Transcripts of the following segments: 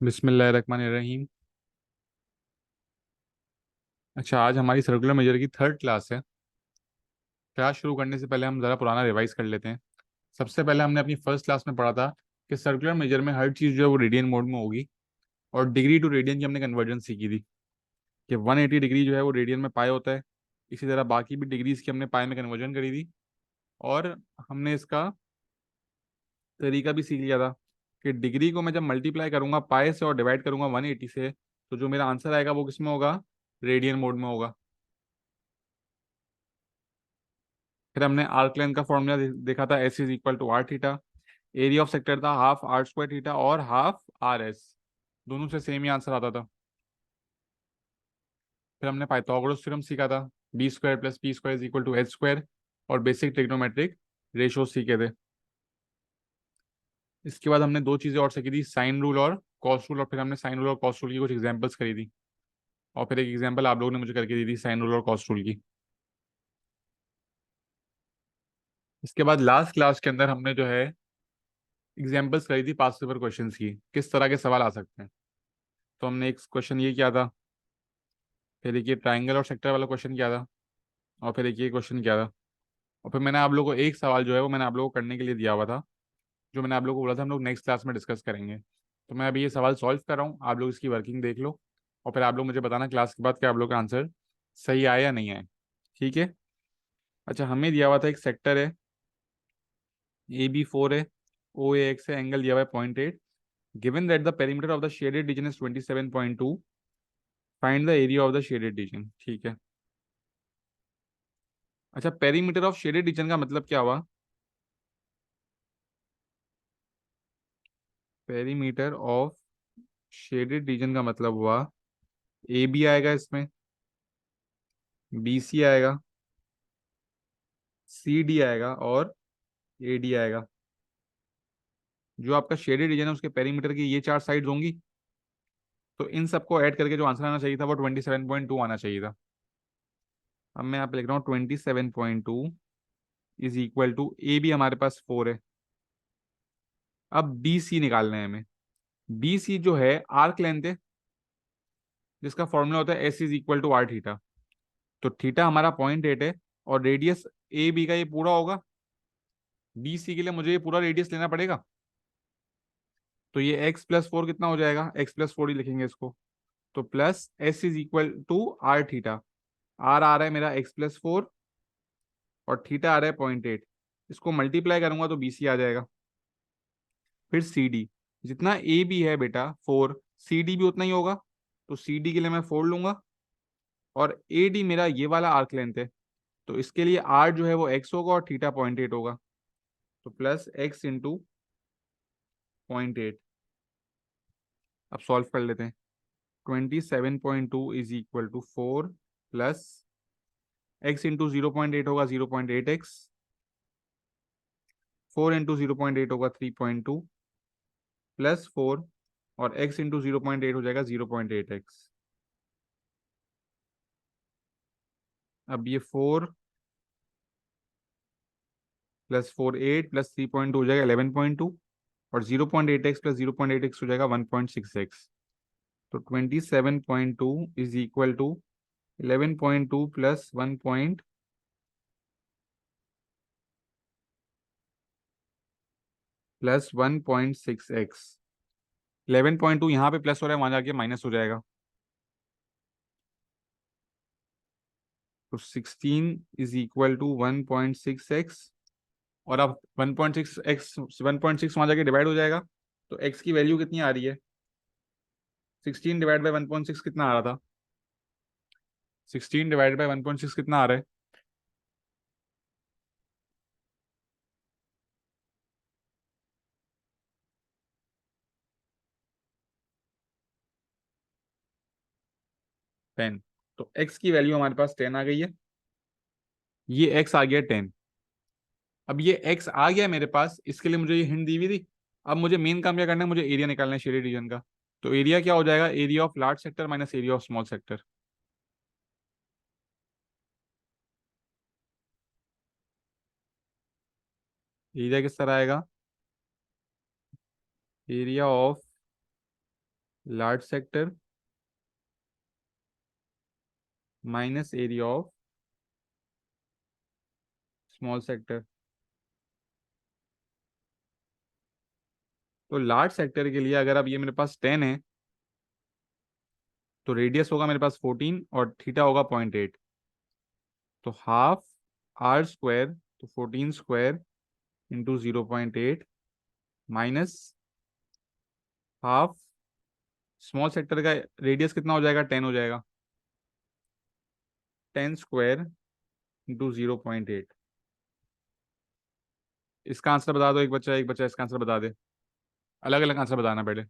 बिस्मिल्लाहिर्रहमानिर्रहीम। अच्छा, आज हमारी सर्कुलर मेजर की थर्ड क्लास है। क्लास शुरू करने से पहले हम ज़रा पुराना रिवाइज कर लेते हैं। सबसे पहले हमने अपनी फर्स्ट क्लास में पढ़ा था कि सर्कुलर मेजर में हर चीज़ जो है वो रेडियन मोड में होगी, और डिग्री टू रेडियन की हमने कन्वर्जन सीखी थी कि 180 डिग्री जो है वो रेडियन में पाए होता है। इसी तरह बाकी भी डिग्रीज की हमने पाए में कन्वर्जन करी थी, और हमने इसका तरीका भी सीख लिया था कि डिग्री को मैं जब मल्टीप्लाई करूंगा पाए से और डिवाइड करूंगा 180 से, तो जो मेरा आंसर आएगा वो किस में होगा? रेडियन मोड में होगा। फिर हमने आर्क लेंथ का फॉर्मूला देखा था, S is equal to R theta. Area of sector था हाफ आर स्क्वायर थीटा और हाफ आर एस, दोनों से सेम ही आंसर आता था। फिर हमने पाइथागोरस थ्योरम सीखा था, B square plus P square is equal to H square, और बेसिक ट्रिग्नोमेट्रिक रेशो सीखे थे। इसके बाद हमने दो चीज़ें और सीखी थी, साइन रूल और कॉस रूल, और फिर हमने साइन रूल और कॉस रूल की कुछ एग्जांपल्स करी थी, और फिर एक एग्जांपल आप लोगों ने मुझे करके दी थी साइन रूल और कॉस रूल की। इसके बाद लास्ट क्लास के अंदर हमने जो है एग्जांपल्स करी थी पास्ट पेपर क्वेश्चंस की, किस तरह के सवाल आ सकते हैं। तो हमने एक क्वेश्चन ये किया था, फिर एक ये ट्राइंगल और सेक्टर वाला क्वेश्चन किया था, और फिर एक ये क्वेश्चन किया था। और फिर मैंने आप लोगों को एक सवाल जो है वो मैंने आप लोगों को करने के लिए दिया हुआ था, जो मैंने आप लोगों को बोला था हम लोग नेक्स्ट क्लास में डिस्कस करेंगे। तो मैं अभी ये सवाल सॉल्व कर रहा हूँ, आप लोग इसकी वर्किंग देख लो, और फिर आप लोग मुझे बताना क्लास के बाद कि आप लोग का आंसर सही आया या नहीं आया। ठीक है। अच्छा, हमें दिया हुआ था एक सेक्टर है, ए बी 4 है, ओ ए एक्स है, एंगल दिया हुआ है 0.8। Given that the perimeter of the shaded region is 27.2, find the area of the shaded reason. ठीक है। अच्छा, पेरीमीटर ऑफ शेडेड रीजन का मतलब क्या हुआ? पेरीमीटर ऑफ शेडेड रीजन का मतलब हुआ ए बी आएगा, इसमें बी सी आएगा, सी डी आएगा, और ए डी आएगा। जो आपका शेडेड रीजन है उसके पेरीमीटर की ये चार साइड्स होंगी, तो इन सबको ऐड करके जो आंसर आना चाहिए था वो 27.2 आना चाहिए था। अब मैं यहाँ पे लिख रहा हूँ 27.2 is equal to, A B हमारे पास 4 है। अब बी सी निकालना है हमें। बी सी जो है आर्क लेंथ है, जिसका फॉर्मूला होता है S is equal to R theta. तो थीटा हमारा 0.8 है, और रेडियस ए बी का ये पूरा होगा। बी सी के लिए मुझे ये पूरा रेडियस लेना पड़ेगा। तो ये एक्स प्लस फोर कितना हो जाएगा? एक्स प्लस फोर ही लिखेंगे इसको। तो plus S is equal to R theta. R आ रहा है मेरा एक्स प्लस फोर, और थीटा आ रहा है 0.8। इसको मल्टीप्लाई करूंगा तो बी सी आ जाएगा। फिर सी डी, जितना ए बी है बेटा 4, सी डी भी उतना ही होगा। तो सी डी के लिए मैं 4 लूंगा, और ए डी मेरा ये वाला आर्क लेंथ है, तो इसके लिए आर जो है वो एक्स होगा और थीटा 0.8 होगा। तो प्लस एक्स इंटू 0.8। अब सॉल्व कर लेते हैं। 27.2 is equal to 4 plus X into 0.8 होगा 0.8 एक्स, 4 इंटू 0.8 होगा 3.2, प्लस 4, और एक्स इंटू 0.8 हो जाएगा 0.8 एक्स। अब ये 4 प्लस 4 8 प्लस 3.2 हो जाएगा 11.2, और 0.8 एक्स प्लस 0.8 एक्स हो जाएगा 1.6 एक्स। तो 27.2 is equal to 11.2 plus 1.6 X. 11.2 यहाँ पे प्लस हो रहा है, वहां जाके माइनस हो जाएगा। तो 16 इज इक्वल टू 1.6 एक्स, और अब 1.6 एक्स, 1.6 वहां जाके डिवाइड हो जाएगा। तो एक्स की वैल्यू कितनी आ रही है? 16 डिवाइड बाई 1.6 कितना आ रहा था? 16 डिवाइड बाई 1.6 कितना आ रहा है? 10। तो एक्स की वैल्यू हमारे पास 10 आ गई है। ये एक्स आ गया 10। अब ये एक्स आ गया मेरे पास, इसके लिए मुझे ये हिंट दी हुई थी। अब मुझे मेन काम क्या करना है? मुझे एरिया निकालना है शेडेड रीजन का। तो एरिया क्या हो जाएगा? Area of large sector minus area of small sector. Area किस तरह आएगा? Area of large sector minus area of small sector. तो लार्ज सेक्टर के लिए अगर अब ये मेरे पास 10 है, तो रेडियस होगा मेरे पास 14 और थीटा होगा 0.8। तो हाफ आर स्क्वायर, तो 14 square into 0.8 minus half small sector का रेडियस कितना हो जाएगा, 10 हो जाएगा। 10 स्क्वायर इंटू 0.8। इसका आंसर बता दो, एक बच्चा इसका आंसर बता दे। अलग अलग आंसर बताना पहले।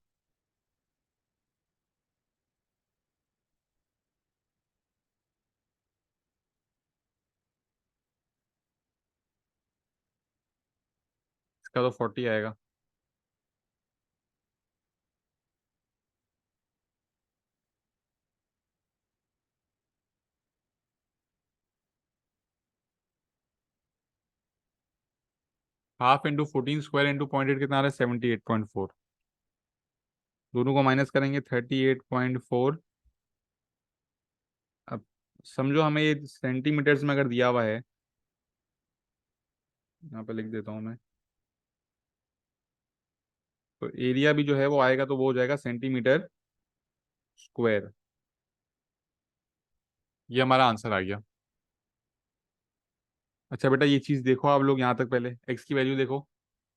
इसका तो 40 आएगा। हाफ इंटू 14 स्क्वायर इंटू 0.8 कितना आ रहा है, 78.4। दोनों को माइनस करेंगे, 38.4। अब समझो हमें ये सेंटीमीटर्स में अगर दिया हुआ है, यहाँ पे लिख देता हूँ मैं। तो एरिया भी जो है वो आएगा, तो वो हो जाएगा सेंटीमीटर स्क्वायर। ये हमारा आंसर आ गया। अच्छा बेटा, ये चीज़ देखो आप लोग यहाँ तक, पहले एक्स की वैल्यू देखो।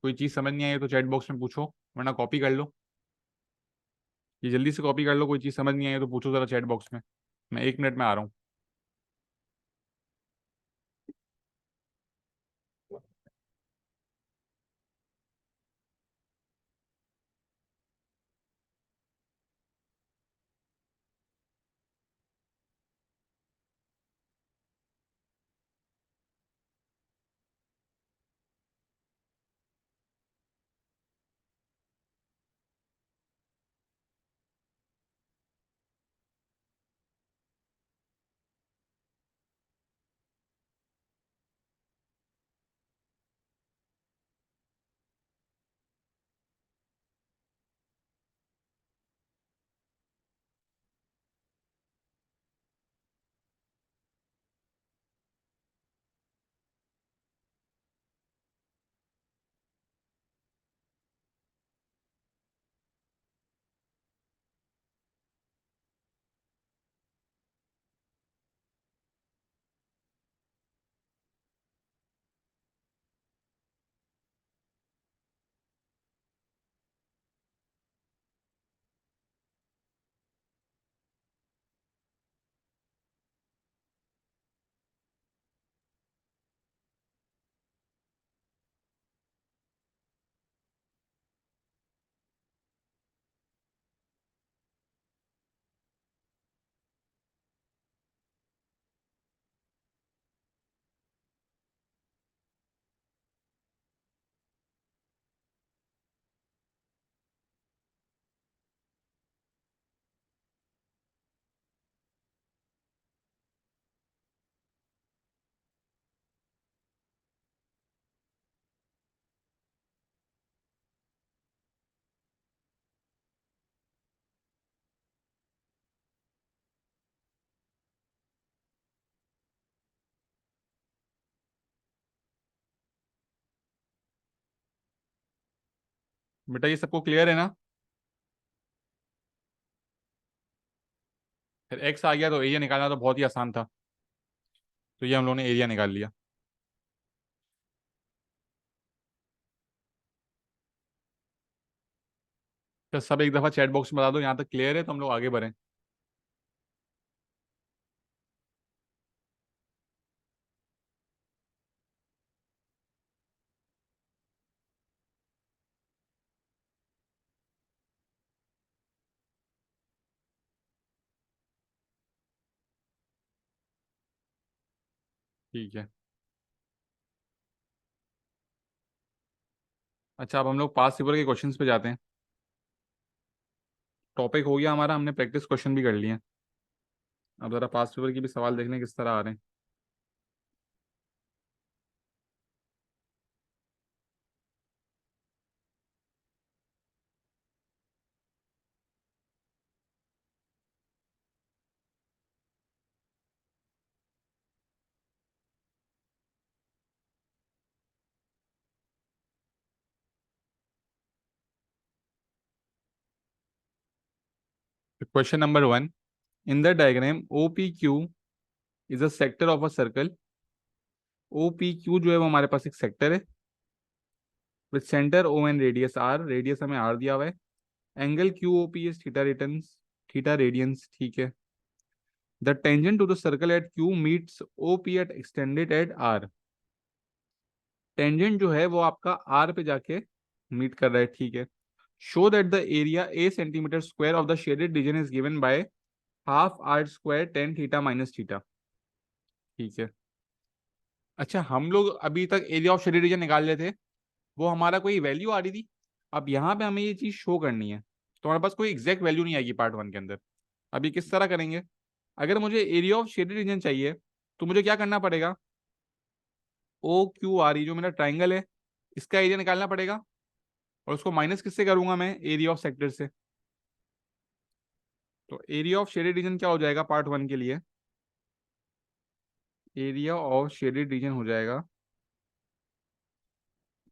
कोई चीज़ समझ नहीं आई तो चैट बॉक्स में पूछो, वरना कॉपी कर लो। ये जल्दी से कॉपी कर लो, कोई चीज़ समझ नहीं आई तो पूछो ज़रा चैट बॉक्स में। मैं 1 मिनट में आ रहा हूँ। बेटा ये सबको क्लियर है ना? फिर एक्स आ गया तो एरिया निकालना तो बहुत ही आसान था। तो ये हम लोगों ने एरिया निकाल लिया। तो सब एक दफ़ा चैट बॉक्स में बता दो यहाँ तक क्लियर है, तो हम लोग आगे बढ़ें। ठीक है। अच्छा, अब हम लोग पास्ट पेपर के क्वेश्चंस पे जाते हैं। टॉपिक हो गया हमारा, हमने प्रैक्टिस क्वेश्चन भी कर लिए हैं। अब ज़रा पास्ट पेपर की भी सवाल देखने किस तरह आ रहे हैं। Question number 1, in the diagram O P Q is a sector of a circle. O P Q जो है वो हमारे पास एक सेक्टर है with centre O and radius R, radius हमें आर दिया हुआ है। Angle Q O P is theta radians, theta radians, ठीक है। The tangent to the circle at Q meets O P at extended at R. Tangent जो है वो आपका आर पे जाके मीट कर रहा है, ठीक है। Show that the area A centimetre square of the shaded region is given by half R square tan theta minus theta, ठीक है। अच्छा, हम लोग अभी तक एरिया ऑफ शेडेड रीजन निकाल लेते, वो हमारा कोई वैल्यू आ रही थी। अब यहाँ पे हमें ये चीज शो करनी है, तो हमारे पास कोई एग्जैक्ट वैल्यू नहीं आएगी पार्ट वन के अंदर। अभी किस तरह करेंगे? अगर मुझे एरिया ऑफ शेडेड रीजन चाहिए तो मुझे क्या करना पड़ेगा? ओ क्यू आर, ये जो मेरा ट्राइंगल है इसका एरिया निकालना पड़ेगा, और उसको माइनस किससे करूंगा मैं? एरिया ऑफ सेक्टर से। तो एरिया ऑफ शेडेड रीजन क्या हो जाएगा पार्ट वन के लिए? एरिया ऑफ शेडेड रीजन हो जाएगा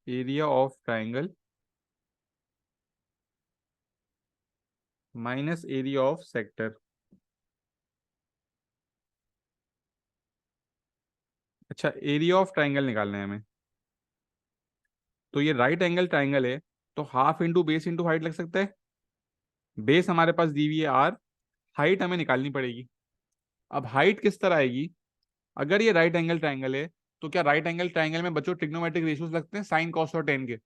area of triangle minus area of sector. अच्छा, एरिया ऑफ ट्राइंगल निकालना है हमें, तो ये राइट एंगल ट्राइंगल है, तो half into base into height लग सकता है। बेस हमारे पास दी हुई है आर, हाइट हमें निकालनी पड़ेगी। अब हाइट किस तरह आएगी? अगर ये राइट एंगल ट्राइंगल है तो क्या राइट एंगल ट्राइंगल में बच्चों ट्रिग्नोमेट्रिक रेशियोज लगते हैं, साइन कॉस और टेन के?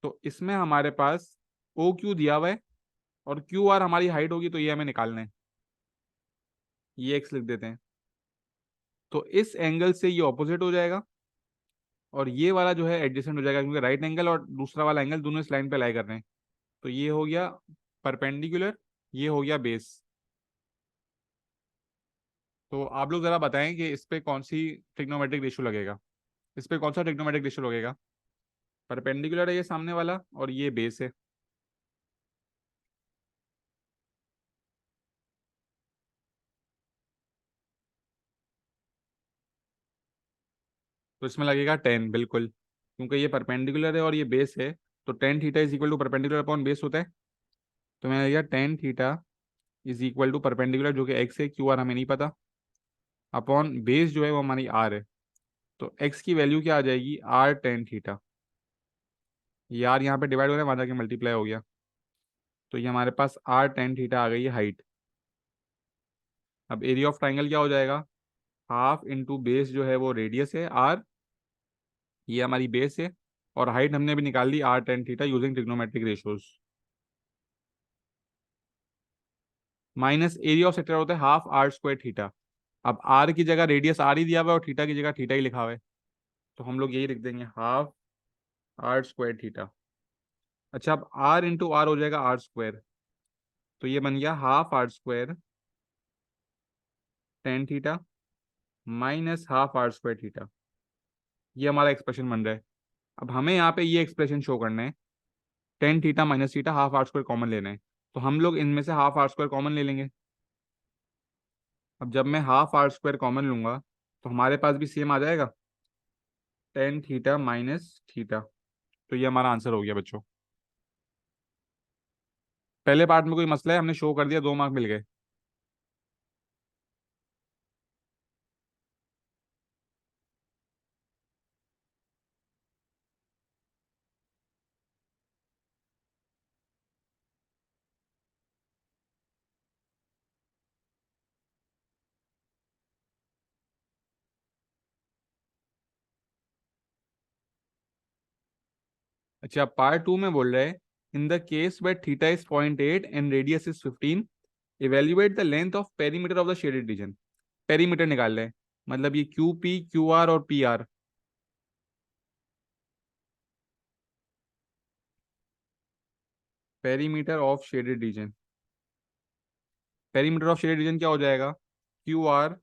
तो इसमें हमारे पास ओ क्यू दिया हुआ है और क्यू आर हमारी हाइट होगी, तो ये हमें निकालना है। ये एक्स लिख देते हैं, तो इस एंगल से ये ऑपोजिट हो जाएगा और ये वाला जो है एडजेसेंट हो जाएगा, क्योंकि राइट एंगल और दूसरा वाला एंगल दोनों इस लाइन पे लाई कर रहे हैं। तो ये हो गया परपेंडिकुलर, ये हो गया बेस। तो आप लोग जरा बताएं कि इस पे कौन सी ट्रिग्नोमेट्रिक रेशियो लगेगा? इस पे कौन सा ट्रिग्नोमेट्रिक रेशियो लगेगा? परपेंडिकुलर है ये सामने वाला और ये बेस है, तो इसमें लगेगा टेन बिल्कुल, क्योंकि ये परपेंडिकुलर है और ये बेस है। तो tan theta is equal to perpendicular upon base होता है। तो मैंने लिया tan theta is equal to perpendicular, जो कि एक्स है, क्यू आर हमें नहीं पता, अपॉन बेस जो है वो हमारी आर है। तो एक्स की वैल्यू क्या आ जाएगी? R tan theta. ये आर यहाँ पे डिवाइड हो रहा है, वहाँ जाके मल्टीप्लाई हो गया, तो ये हमारे पास आर टेन थीटा आ गई है हाइट। अब एरिया ऑफ ट्राइंगल क्या हो जाएगा? हाफ इंटू बेस जो है वो रेडियस है आर, ये हमारी बेस है, और हाइट हमने अभी निकाल ली R tan theta using trigonometric ratios. Minus area of sector होता है हाफ आर स्क्वायर थीटा। अब आर की जगह रेडियस आर ही दिया हुआ है और थीटा की जगह थीटा ही लिखा हुआ है, तो हम लोग यही लिख देंगे, हाफ आर स्क्वायर थीटा। अच्छा, अब आर इंटू आर हो जाएगा आर स्क्वायर, तो ये बन गया half R square tan theta minus half R square theta. ये हमारा एक्सप्रेशन बन रहा है। अब हमें यहाँ पे ये एक्सप्रेशन शो करना है, tan theta minus theta half R square common लेना है, तो हम लोग इनमें से हाफ आर स्क्वायर कॉमन ले लेंगे। अब जब मैं हाफ आर स्क्वायर कॉमन लूंगा तो हमारे पास भी सेम आ जाएगा, टेन थीटा माइनस थीटा। तो ये हमारा आंसर हो गया बच्चों। पहले पार्ट में कोई मसला है? हमने शो कर दिया, 2 मार्क मिल गए। अच्छा, पार्ट टू में बोल रहे हैं, in the case where theta is 0.8 and radius is 15, evaluate the length of perimeter of the shaded region. Perimeter निकाल रहे हैं, मतलब ये क्यू पी क्यू आर और P R. Perimeter of shaded region, perimeter of shaded region क्या हो जाएगा? Q R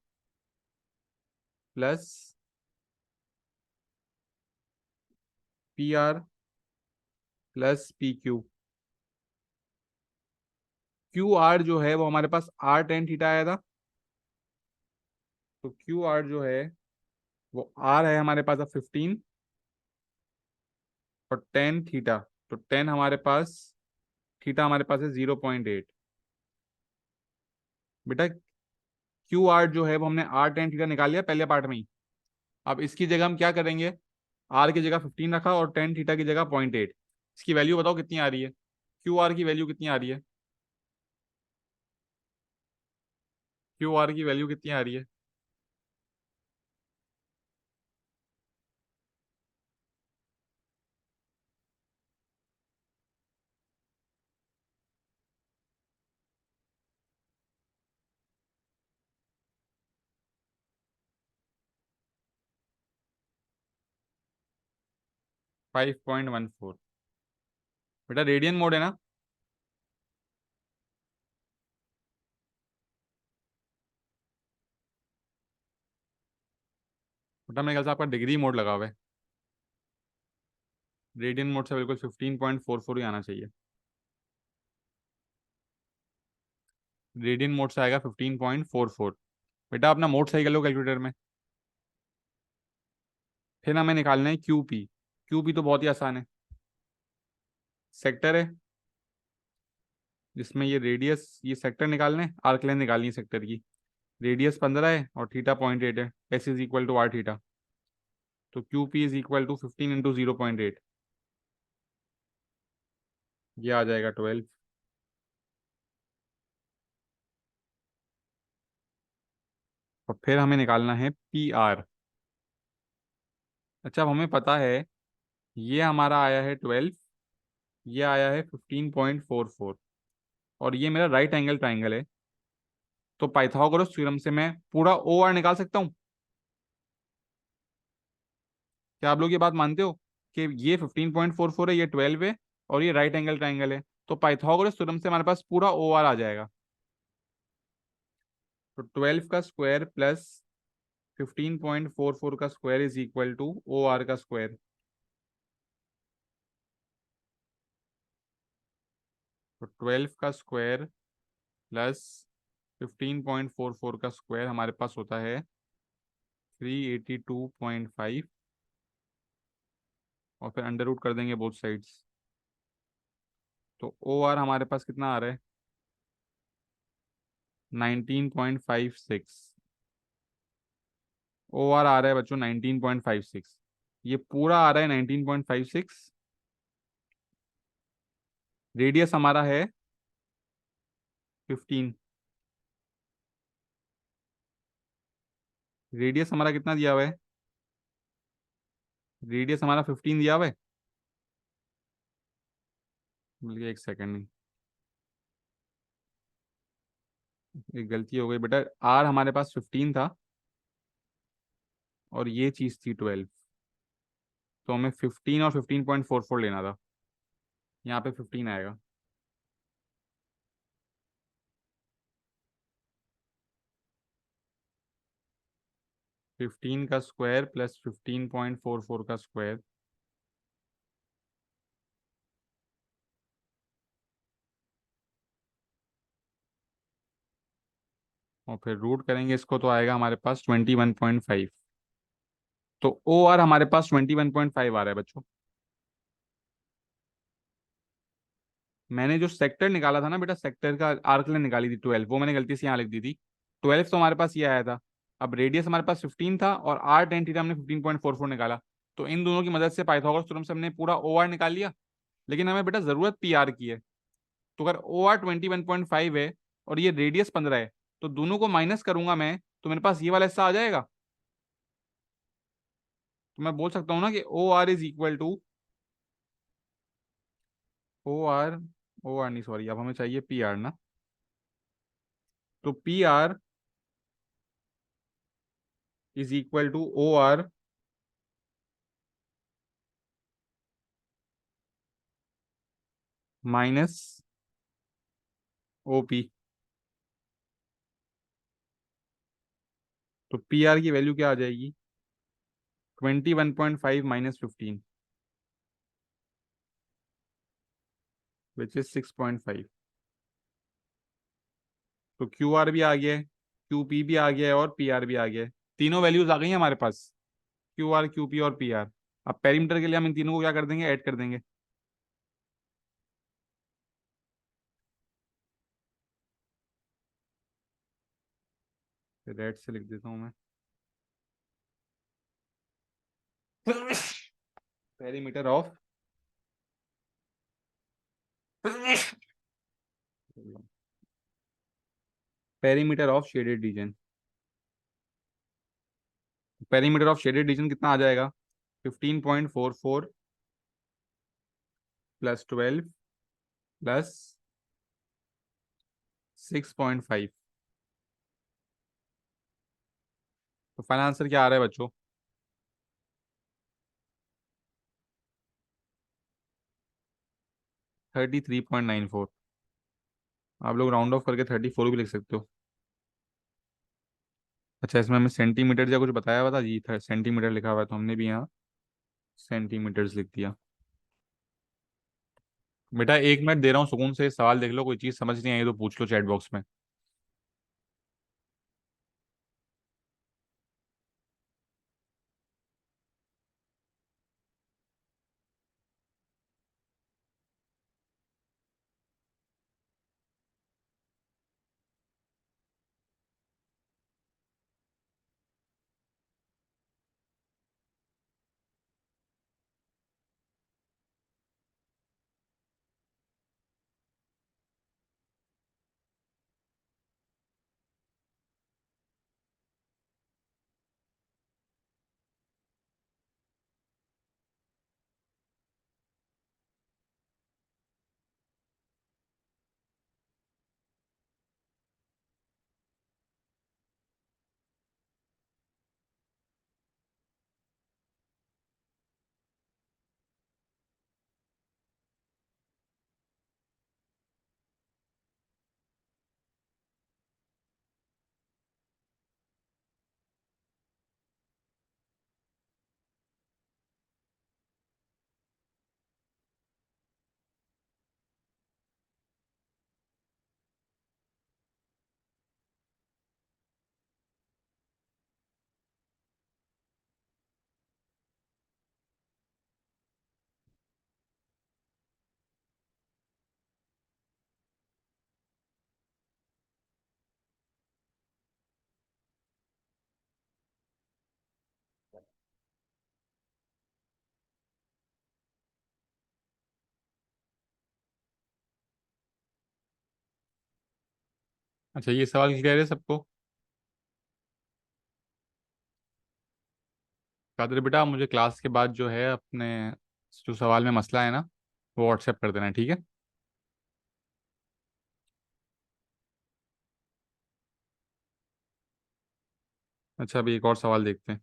plus P R plus P Q. Q R जो है वो हमारे पास आर टेन थीटा आया था, तो क्यू आर जो है वो आर है हमारे पास अब 15 और टेन थीटा। तो 10 हमारे पास, थीटा हमारे पास है 0.8। बेटा क्यू आर जो है वो हमने आर टेन थीटा निकाल लिया पहले पार्ट में ही। अब इसकी जगह हम क्या करेंगे, आर की जगह 15 रखा और टेन थीटा की जगह 0.8। इसकी वैल्यू बताओ कितनी आ रही है, क्यू आर की वैल्यू कितनी आ रही है, क्यू आर की वैल्यू कितनी आ रही है। 5.14। बेटा रेडियन मोड है ना। बेटा मेरे ख्याल से आपका डिग्री मोड लगा हुआ है। रेडियन मोड से बिल्कुल 15.44 ही आना चाहिए। रेडियन मोड से आएगा 15.44। बेटा अपना मोड सही कर लो कैलकुलेटर में। फिर हमें निकालना है क्यू पी। क्यू पी तो बहुत ही आसान है, सेक्टर है जिसमें ये रेडियस, ये सेक्टर निकालने, आर्क लेंथ निकालनी है सेक्टर की। रेडियस 15 है और थीटा 0.8 है, S is equal to R theta. तो Q P is equal to 15 × 0.8, ये आ जाएगा 12। और फिर हमें निकालना है पी आर। अच्छा अब हमें पता है ये हमारा आया है 12, ये आया है 15.44, और ये मेरा राइट एंगल ट्राइंगल है। तो पाइथागोरस थ्योरम से मैं पूरा ओ आर निकाल सकता हूँ। क्या आप लोग ये बात मानते हो कि ये 15.44 है, ये 12 है, और ये राइट एंगल ट्राइंगल है। तो पाइथागोरस थ्योरम से हमारे पास पूरा ओ आर आ जाएगा। तो 12 का स्क्वायर प्लस 15.44 का square is equal to O R का स्क्वायर। तो 12 का स्क्वायर प्लस 15.44 का स्क्वायर हमारे पास होता है 382.5, और फिर अंडर रूट कर देंगे बोथ साइड्स। तो ओ आर हमारे पास कितना आ रहा है, 19.56। ओ आर आ रहा है बच्चों 19.56, ये पूरा आ रहा है 19.56। रेडियस हमारा है 15। रेडियस हमारा कितना दिया हुआ है, रेडियस हमारा 15 दिया हुआ है। बल्कि एक सेकंड नहीं, एक गलती हो गई बेटा। आर हमारे पास 15 था और ये चीज़ थी 12। तो हमें 15 और 15.44 लेना था, यहाँ पे 15 आएगा। 15 का स्क्वायर प्लस 15.44 का स्क्वायर, और फिर रूट करेंगे इसको तो आएगा हमारे पास 21.5। तो ओ आर हमारे पास 21.5 आ रहा है बच्चों। मैंने जो सेक्टर निकाला था ना बेटा, सेक्टर का आर्क लेंथ निकाली थी 12, वो मैंने गलती से यहाँ लिख दी थी। 12 तो हमारे पास ये आया था। अब रेडियस हमारे पास 15 था और आर टेन थीटा हमने 15.44 निकाला। तो इन दोनों की मदद से पाइथागोरस थ्योरम से हमने पूरा ओ आर निकाल लिया। लेकिन हमें बेटा जरूरत पी आर की है। तो अगर ओ आर 21.5 है और ये रेडियस 15 है, तो दोनों को माइनस करूंगा मैं, तो मेरे पास ये वाला हिस्सा आ जाएगा। तो मैं बोल सकता हूँ ना कि O R is equal to, O R, O R नहीं सॉरी, अब हमें चाहिए पी आर ना। तो P R is equal to O R minus O P. तो पी आर की वैल्यू क्या आ जाएगी, 21.5 माइनस 15, विच इज 6.5। तो क्यू आर भी आ गया है, क्यू पी भी आ गया है और पी आर भी आ गया है। तीनों वैल्यूज आ गई हैं हमारे पास, क्यू आर, क्यू पी और पी आर। अब पेरीमीटर के लिए हम इन तीनों को क्या कर देंगे, ऐड कर देंगे। रेड से लिख देता हूँ मैं। Perimeter of perimeter of shaded region. Perimeter of shaded reason कितना आ जाएगा? 15.44 प्लस 12 प्लस 6.5। तो फाइनल आंसर क्या आ रहा है बच्चों? 33.94। आप लोग राउंड ऑफ करके 34 भी लिख सकते हो। अच्छा, इसमें हमें सेंटीमीटर या कुछ बताया हुआ था जी, था सेंटीमीटर लिखा हुआ है, तो हमने भी यहाँ सेंटीमीटर्स लिख दिया। बेटा 1 मिनट दे रहा हूँ, सुकून से सवाल देख लो, कोई चीज़ समझ नहीं आई तो पूछ लो चैट बॉक्स में। अच्छा, ये सवाल क्लियर है सबको? कादर बेटा, मुझे क्लास के बाद जो है अपने जो सवाल में मसला है ना, वो व्हाट्सएप कर देना, ठीक है? अच्छा, अभी एक और सवाल देखते हैं।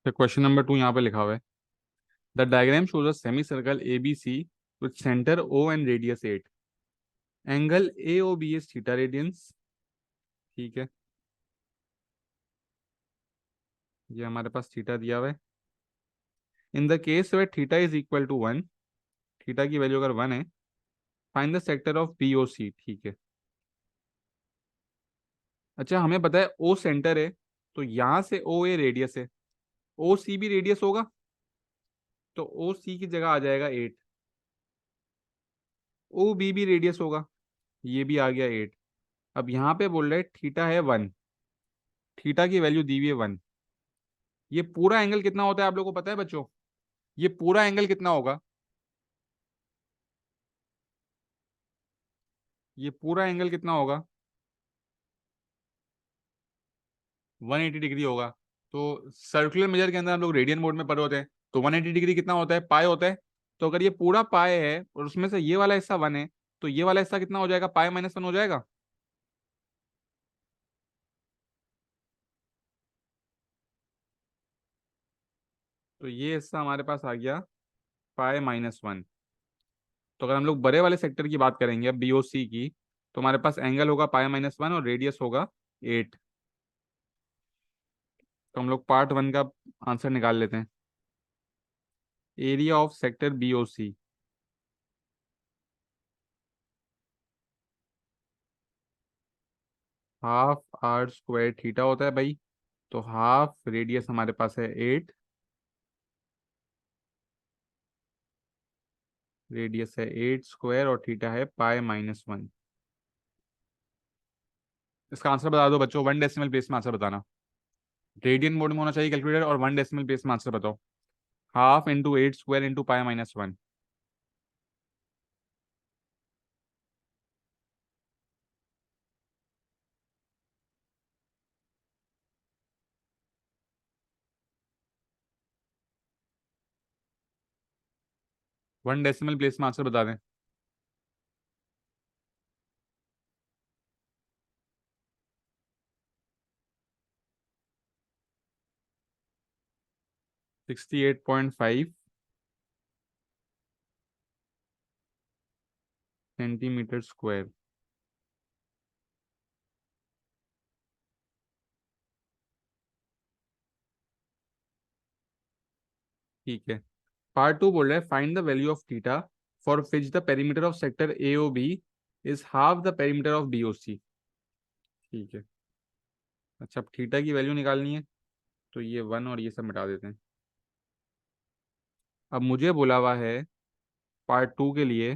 तो क्वेश्चन नंबर 2 यहाँ पे लिखा हुआ है। The diagram shows a semicircle A B C with centre O and radius 8। Angle A O B is theta radians. ठीक है, ये हमारे पास थीटा दिया हुआ है। In the case way theta is equal to 1, theta की value अगर 1 है, find the sector of B O C. ठीक है। अच्छा, हमें पता है ओ सेंटर है, तो यहां से ओ ए रेडियस है, ओ सी भी रेडियस होगा, तो ओ सी की जगह आ जाएगा 8। ओ बी भी रेडियस होगा, ये भी आ गया 8। अब यहाँ पे बोल रहे थीटा है 1, थीटा की वैल्यू दी हुई है 1। ये पूरा एंगल कितना होता है आप लोगों को पता है बच्चों? ये पूरा एंगल कितना होगा? ये पूरा एंगल कितना होगा? 180 डिग्री होगा। तो सर्कुलर मेजर के अंदर हम लोग रेडियन मोड में पढ़े होते हैं, तो 180 डिग्री कितना होता है? पाई होता है। तो अगर ये पूरा पाए है और उसमें से ये वाला हिस्सा 1 है, तो ये वाला हिस्सा कितना हो जाएगा, पाए-1 हो जाएगा। तो ये हिस्सा हमारे पास आ गया पाए-1। तो अगर हम लोग बड़े वाले सेक्टर की बात करेंगे अब BOC की, तो हमारे पास एंगल होगा पाए-1 और रेडियस होगा 8। तो हम लोग पार्ट 1 का आंसर निकाल लेते हैं। Area of sector BOC, half R square theta होता है भाई। तो हाफ रेडियस हमारे पास है 8, रेडियस है 8 स्क्वायर और थीटा है पाए-1। इसका आंसर बता दो बच्चों, 1 डेसिमल प्लेस में आंसर बताना। रेडियन मोड में होना चाहिए कैलकुलेटर, और 1 डेसिमल प्लेस में आंसर बताओ। हाफ इंटू 8 स्क्वायर इंटू पाए-1। 1 डेसिमल प्लेस में आंसर बता दें। 68.5 सेंटीमीटर स्क्वायर। ठीक है। पार्ट 2 बोल रहा है find the value of theta for which the perimeter of sector AOB is half the perimeter of BOC। ठीक है। अच्छा, अब थीटा की वैल्यू निकालनी है, तो ये 1 और ये सब मिटा देते हैं। अब मुझे बोला हुआ है पार्ट 2 के लिए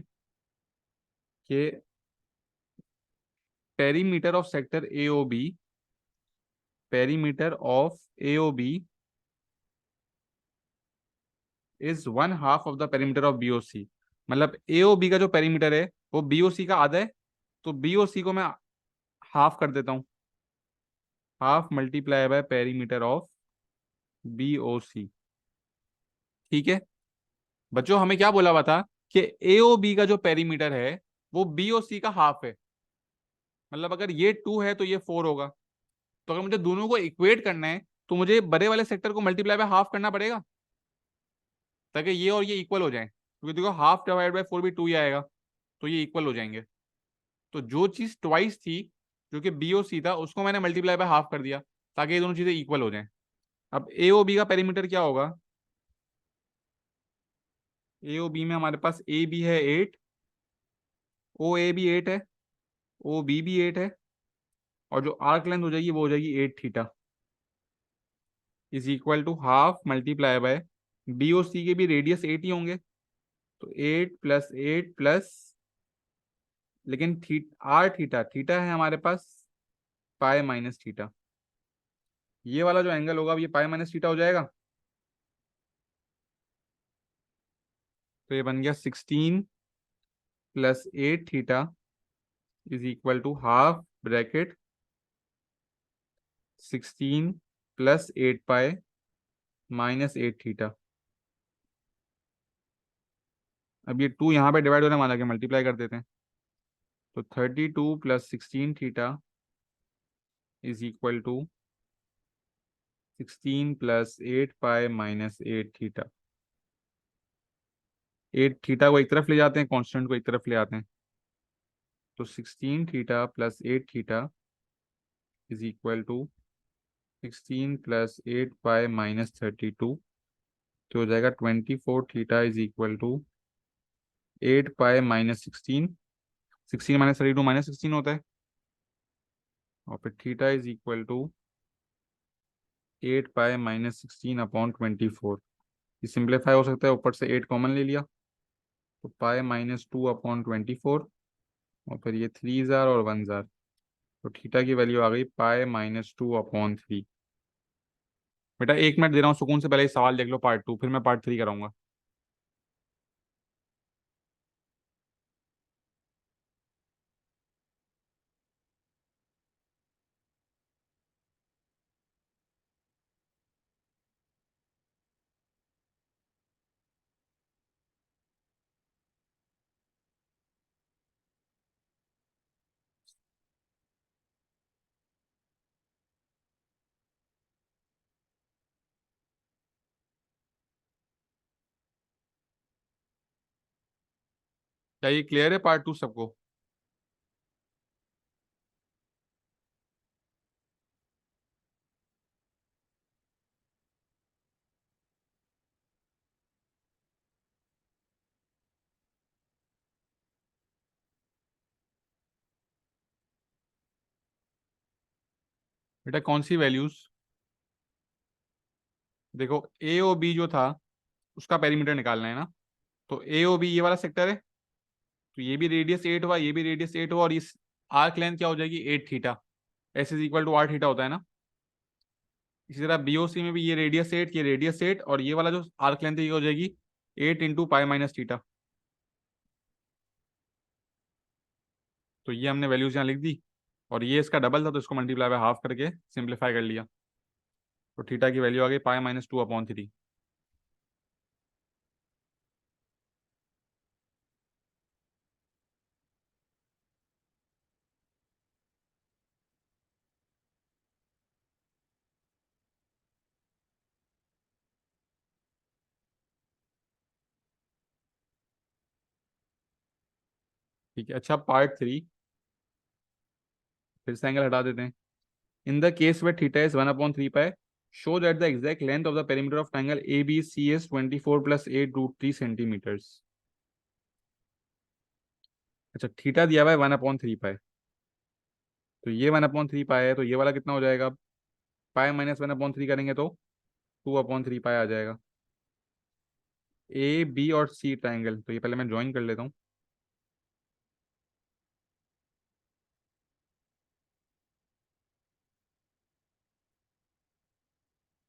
कि perimeter of sector AOB, perimeter of AOB is 1/2 of the perimeter of BOC। मतलब AOB का जो पेरीमीटर है वो BOC का आधा है, तो BOC को मैं हाफ कर देता हूँ। Half multiply bye perimeter of BOC। ठीक है। बच्चों हमें क्या बोला हुआ था कि AOB का जो पेरीमीटर है वो BOC का हाफ है। मतलब अगर ये 2 है तो ये 4 होगा। तो अगर मुझे दोनों को इक्वेट करना है, तो मुझे बड़े वाले सेक्टर को मल्टीप्लाई बाय हाफ करना पड़ेगा, ताकि ये और ये इक्वल हो जाए, क्योंकि देखो हाफ डिवाइड बाय 4 भी 2 ही आएगा, तो ये इक्वल हो जाएंगे। तो जो चीज ट्वाइस थी, जो कि BOC था, उसको मैंने मल्टीप्लाई बाय हाफ कर दिया, ताकि ये दोनों चीजें इक्वल हो जाएं। अब AOB का पेरीमीटर क्या होगा। AOB में हमारे पास AB है 8, OA भी 8 है, OB भी 8 है, और जो आर्क लेंथ हो जाएगी वो हो जाएगी 8 theta, is equal to half multiply by BOC के भी रेडियस 8 ही होंगे, तो 8 + 8 प्लस, लेकिन आर थीटा थीटा है हमारे पास पाए-थीटा। ये वाला जो एंगल होगा ये पाए-थीटा हो जाएगा। तो ये बन गया 16 + 8 theta is equal to half bracket 16 + 8 पाए-8 थीटा। अब ये 2 यहाँ पे डिवाइड होने वाला, के मल्टीप्लाई कर देते हैं। तो 32 + 16 थीटा इज इक्वल टू 16 + 8 पाए-8 थीटा। 8 थीटा को एक तरफ ले जाते हैं, कांस्टेंट को एक तरफ ले आते हैं, तो 16 theta + 8 theta is equal to 16 + 8 पाए-32। तो हो जाएगा 24 थीटा इज इक्वल टू 8 पाए-16। 16 - 32 -16 होता है, और फिर थीटा इज इक्वल टू 8 पाए-16 अपॉन 24। ये सिंप्लीफाई हो सकता है, ऊपर से 8 कॉमन ले लिया, तो पाए-2 अपॉन 24, और फिर ये 3 जार और 1 जार, तो थीटा की वैल्यू आ गई पाए-2 अपॉन 3। बेटा 1 मिनट दे रहा हूँ, सुकून से पहले ये सवाल देख लो पार्ट 2, फिर मैं पार्ट 3 कराऊंगा। क्या ये क्लियर है पार्ट 2 सबको? बेटा कौन सी वैल्यूज? देखो ए ओ बी जो था उसका पेरीमीटर निकालना है ना। तो ए ओ बी ये वाला सेक्टर है। तो ये भी रेडियस 8 हुआ, ये भी रेडियस 8 हुआ, और इस आर्क लेंथ क्या हो जाएगी 8 theta. S is equal to R theta होता है ना। इसी तरह बीओसी में भी ये रेडियस 8, ये रेडियस 8, और ये वाला जो आर्क लेंथ है ये हो जाएगी 8 इंटू पाई माइनस थीटा। तो ये हमने वैल्यूज यहाँ लिख दी। और ये इसका डबल था तो इसको मल्टीप्लाई बाय हाफ करके सिंप्लीफाई कर लिया। तो थीटा की वैल्यू आ गई पाई-2/3। ठीक है, अच्छा पार्ट 3। फिर से एंगल हटा देते हैं। In the case way theta is 1/3 pi, show that the exact length of the perimeter of triangle A B C is 24 + 8√3 centimetres. अच्छा थीटा दिया हुआ है 1/3 पाई। तो ये 1/3 पाई है, तो ये वाला कितना हो जाएगा? पाई-1/3 करेंगे तो 2/3 पाई आ जाएगा। ए बी और सी ट्राइंगल, तो ये पहले मैं ज्वाइन कर लेता हूँ।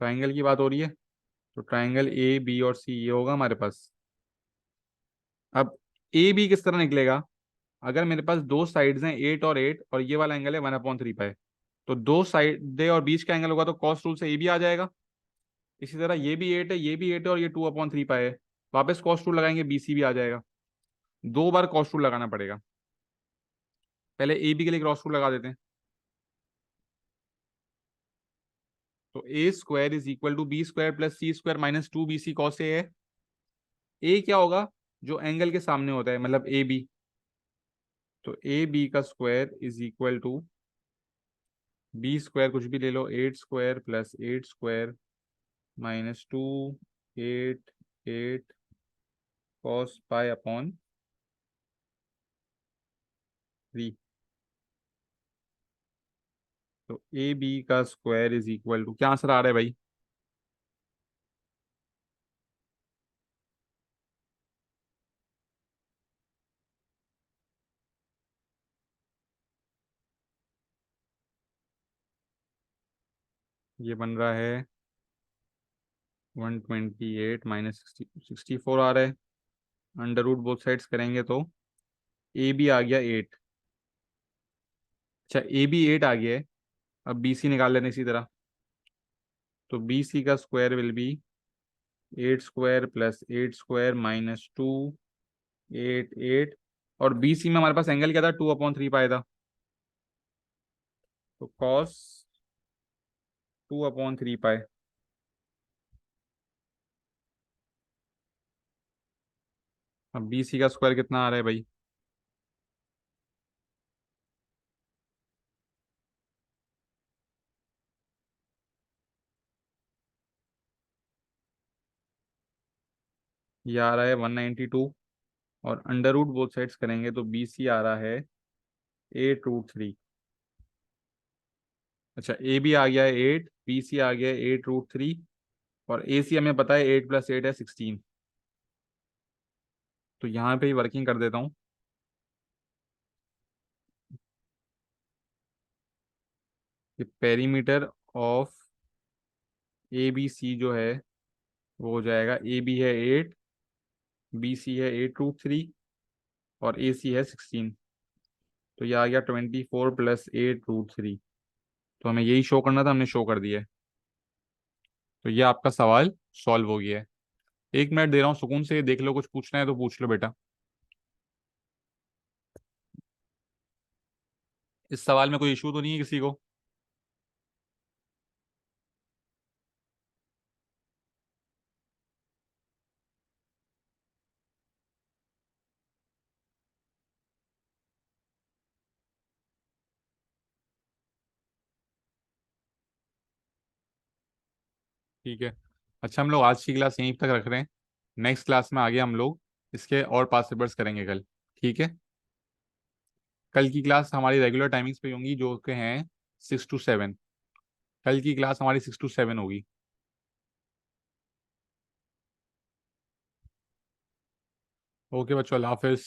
ट्राइंगल की बात हो रही है। तो ट्राइंगल ए बी और सी ये होगा हमारे पास। अब ए बी किस तरह निकलेगा? अगर मेरे पास दो साइड्स हैं 8 और 8, और ये वाला एंगल है 1/3 पाई, तो दो साइड दे और बीच का एंगल होगा तो कॉस रूल से ए बी आ जाएगा। इसी तरह ये भी 8 है, ये भी 8 है, और ये 2/3 पाई है। वापस कॉस रूल लगाएंगे, बी सी भी आ जाएगा। दो बार कॉस रूल लगाना पड़ेगा। पहले ए बी के लिए क्रॉस रूल लगा देते हैं। तो A square is equal to B square plus C square minus 2 BC cos A है। ए क्या होगा? जो एंगल के सामने होता है, मतलब ए बी। तो ए बी का square is equal to B square, कुछ भी ले लो, 8 square plus 8 square minus 2 8 8 cos पाई/3। तो ए बी का स्क्वायर इज इक्वल टू, क्या आंसर आ रहा है भाई? ये बन रहा है 128 - 60 64 आ रहा है। अंडर रूट बोथ साइड्स करेंगे तो ए बी आ गया 8। अच्छा ए बी 8 आ गया है। अब बी सी निकाल लेते हैं इसी तरह। तो बी सी का square will be 8 square plus 8 square minus 2 8 8। और बी सी में हमारे पास एंगल क्या था? 2/3 पाई था। तो कॉस 2/3 पाई। अब बी सी का स्क्वायर कितना आ रहा है भाई? ये आ रहा है 192। और अंडर रूट बोथ साइड्स करेंगे तो बी सी आ रहा है 8√3। अच्छा ए बी आ गया है 8, बी सी आ गया है 8√3, और ए सी हमें पता है 8 + 8 है 16। तो यहाँ पे ही वर्किंग कर देता हूँ। कि perimeter of A B C जो है वो हो जाएगा, ए बी है 8, बी सी है 8√3, और ए सी है 16। तो ये आ गया 24 + 8√3। तो हमें यही शो करना था, हमने शो कर दिया है। तो ये आपका सवाल सॉल्व हो गया है। 1 मिनट दे रहा हूँ सुकून से, देख लो, कुछ पूछना है तो पूछ लो बेटा। इस सवाल में कोई इशू तो नहीं है किसी को? ठीक है। अच्छा, हम लोग आज की क्लास यहीं तक रख रहे हैं। नेक्स्ट क्लास में आगे हम लोग इसके और पास पेपर्स करेंगे कल। ठीक है। कल की क्लास हमारी रेगुलर टाइमिंग्स पे होंगी, जो कि हैं 6 to 7। कल की क्लास हमारी 6 to 7 होगी। ओके बच्चों, अल्लाह हाफिज़।